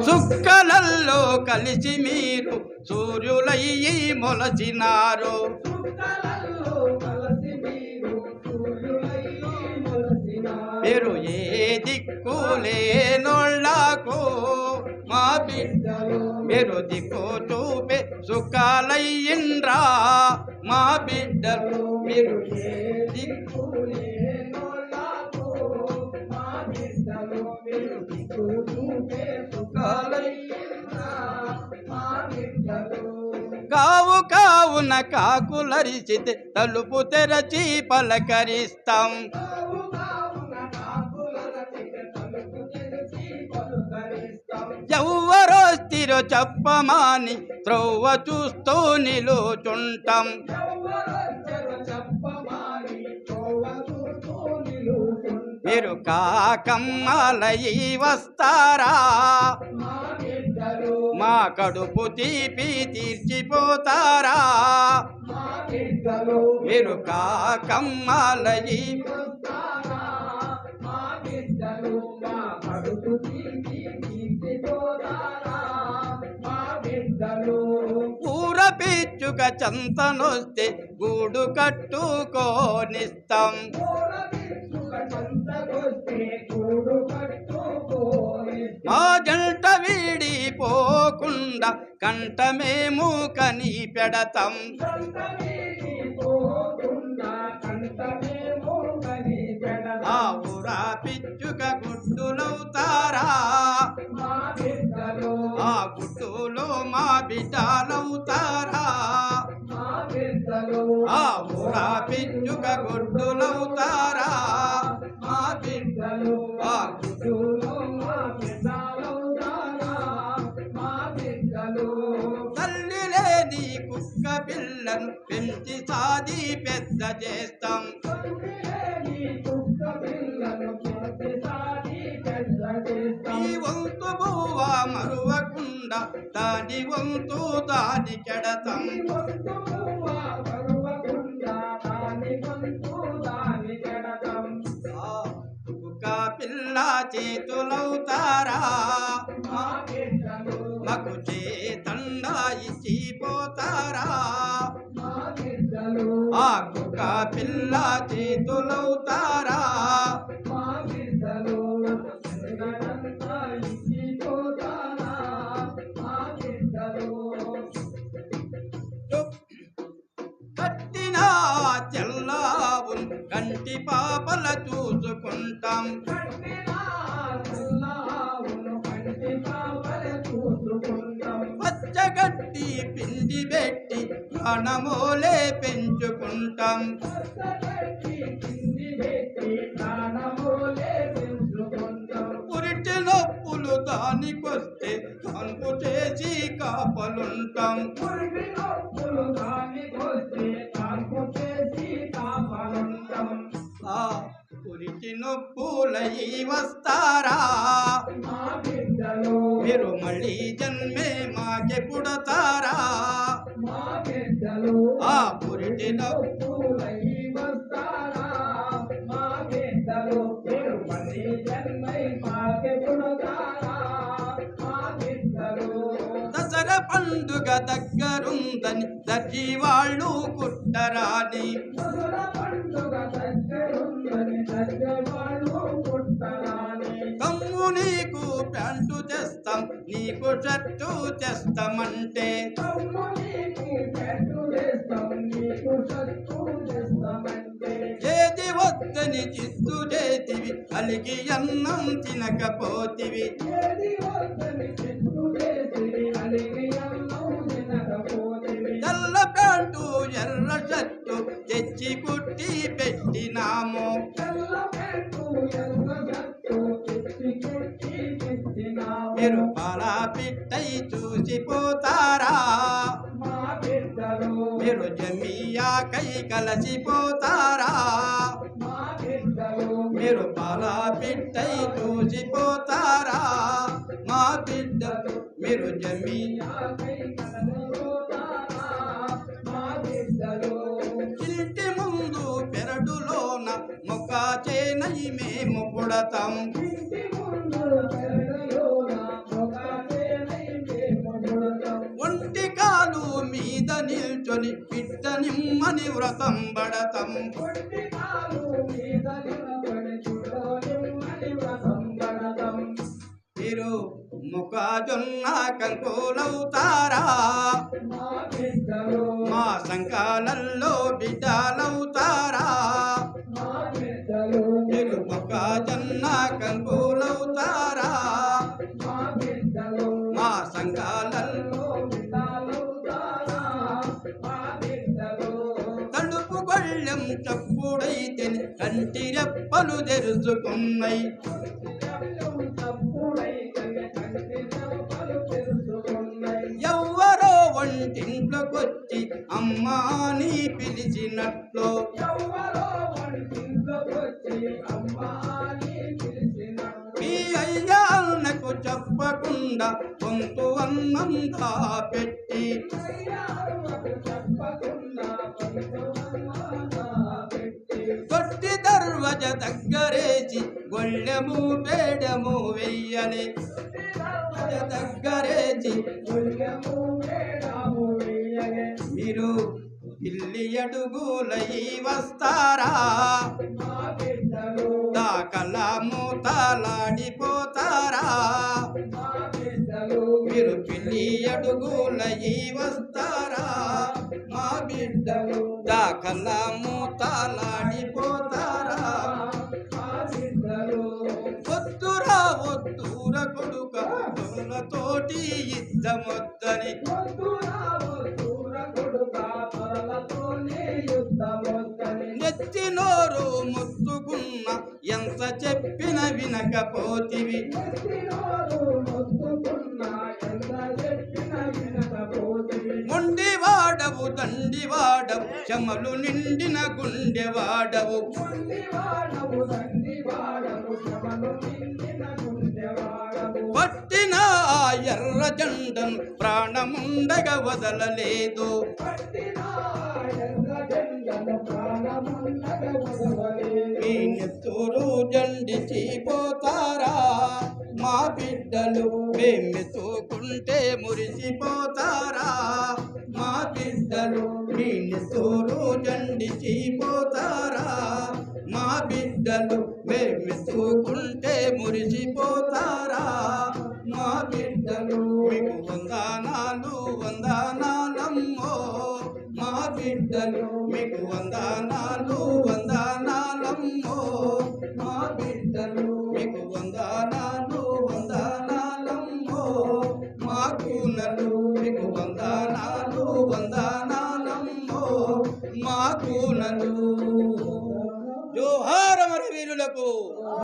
సుక్కలల్లో కలిసి మీరు సూర్యులయ్యి మొలచినారు. మీరు ఏ దిక్కు లేనోళ్ళకు మా బిడ్డలు మీరు దిక్కు చూపే సుఖాలయ్యిండ్రా మా బిడ్డలు. మీరు ఏ దిక్కు లేనోళ్ళకు మా బిడ్డలు మీరు దిక్కు చూపే సుఖాలయ్యిండ్రా మా బిడ్డలు. కావు కావున కాకులరిచితే తలుపు తెరచి పలకరిస్తాం. ఎవ్వరొస్తిరో చెప్పమాని త్రోవ చూస్తూ నిలుచుంటాం. మీరు కాకమ్మలయి వస్తారా మా కడుపు తీపి తీర్చిపోతారా. మీరు కాకమ్మలయి ఊర పిచ్చుక చంతనొస్తే గూడు కట్టుకోనిస్తాం. మా జంట వీడిపోకుండా కంఠమేము కని పెడతాం. ఆ ఊర పిచ్చుక గుడ్డులవుతారా ఆ గుడ్డులో మా బిడ్డలవుతారా. ఆ ఊర పిచ్చుక గుడ్డులవుతారా మా బిడ్డలు. ఆ గుడ్డులో మా బిడ్డలవుతారా మా బిడ్డలు. తల్లి లేని కుక్క పిల్లను పెంచి సాది పెద్ద చేస్తాం. ఈ వంతు బువ్వ మరువకుండా దాని వంతు దాని కెడతాం. కుక్క పిల్ల చేతులవుతారా మాకు చేతండా ఇచ్చిపోతారా. ఆ కుక్క పిల్ల చేతులవుతారా కట్టిన చెల్లావు కంటి పాపల చూసుకుంటాం. పచ్చగట్టి పిండి పెట్టి ప్రాణమోలే పెంచుకుంటాం. పురిటి నొప్పులు దానికొస్తే కనుపు చేసి కాపలుంటాం. పురిటి నొప్పులై వస్తారా మీరు మళ్ళీ జన్మే మాకే పుడతారా. ఆ పురిటి నొప్పులై వస్తారా మా బిడ్డలు మీరు మళ్ళీ జన్మై మాకే పుడతారా మా బిడ్డలు. దసరా పండుగ దగ్గరుందని దర్జీ వాళ్ళు కుట్టరాని. తమ్ము నీకు ప్యాంటు తెస్తాం నీకు షర్టు తెస్తామంటే ఏది వద్దని చిత్తు చేతివి అలిగి అన్నం తినకపోతివి. తెల్ల ప్యాంటు ఎర్ర షర్టు తెచ్చి కుట్టి పెట్టినాము. మీరు పాలా పిట్టై చూసిపోతారా మీరు జమియాకై కలసిపోతారా. మీరు పాలా పిట్టై చూసిపోతారా మా బిడ్డలు మీరు జమియాకై కలసిపోతారా మా బిడ్డలు. ఇంటి ముందు పెరడులోన మొక్క చేనై మేము పుడతాం. నిల్చొని బిడ్డ నిమ్మని వ్రతం బడతం మీరు మొక్కజొన్న కంకులవుతారా మా సంకాలల్లో బిడ్డలవుతారా మీరు మొక్కజొన్న కంకులవుతారా మా సంకాలల్లో తలుపు గొళ్ళెం చప్పుడైతే కంటి రెప్పలు తెరుచుకున్నాయి ఎవ్వరో వంటింట్లోకొచ్చి అమ్మా అని పిలిచినట్లు మీ అయ్యాలకు చెప్పకుండా కొంత అన్నంతా పెట్టి కొట్టి దర్వజ దగ్గరేసి గొళ్ళెము పేడము వెయ్యలే దగ్గరేసి మీరు పిల్లి అడుగులై వస్తారా దాకల మూతలాడిపోతారా మీరు పిల్లి అడుగులై వస్తారా మా బిడ్డలు దాకల మూతలాడిపోతారా వద్దురా వద్దుర కొడుక తోటి యుద్ధమొద్దని నెత్తి నోరు మొత్తుకున్న ఎంత చెప్పిన వినకపోతివి మొండి వాడవు దండి వాడవు చెమలు నిండిన గుండె వాడవు పట్టిన ఎర్ర జెండను ప్రాణముండగా వదలలేదు మీ నెత్తూరు జండిచిపోతారా మా బిడ్డలు మేమెత్తుకుంటే మురిసిపోతారా మా బిడ్డలు మీ నెత్తూరు జండిచిపోతారా మా బిడ్డలు మేమెత్తుకుంటే మురిసిపోతారా మా బిడ్డలు మీకు వందనాలు వందనాలమ్మో మా బిడ్డలు మీకు వందనాలు వందనాలమ్మో మా బిడ్డలు మీకు వందనాలు వందనాలమ్మో మా కూనలు మీకు వందనాలు వందనాలమ్మో మా కూనలు జోహార్ అమరవీరులకు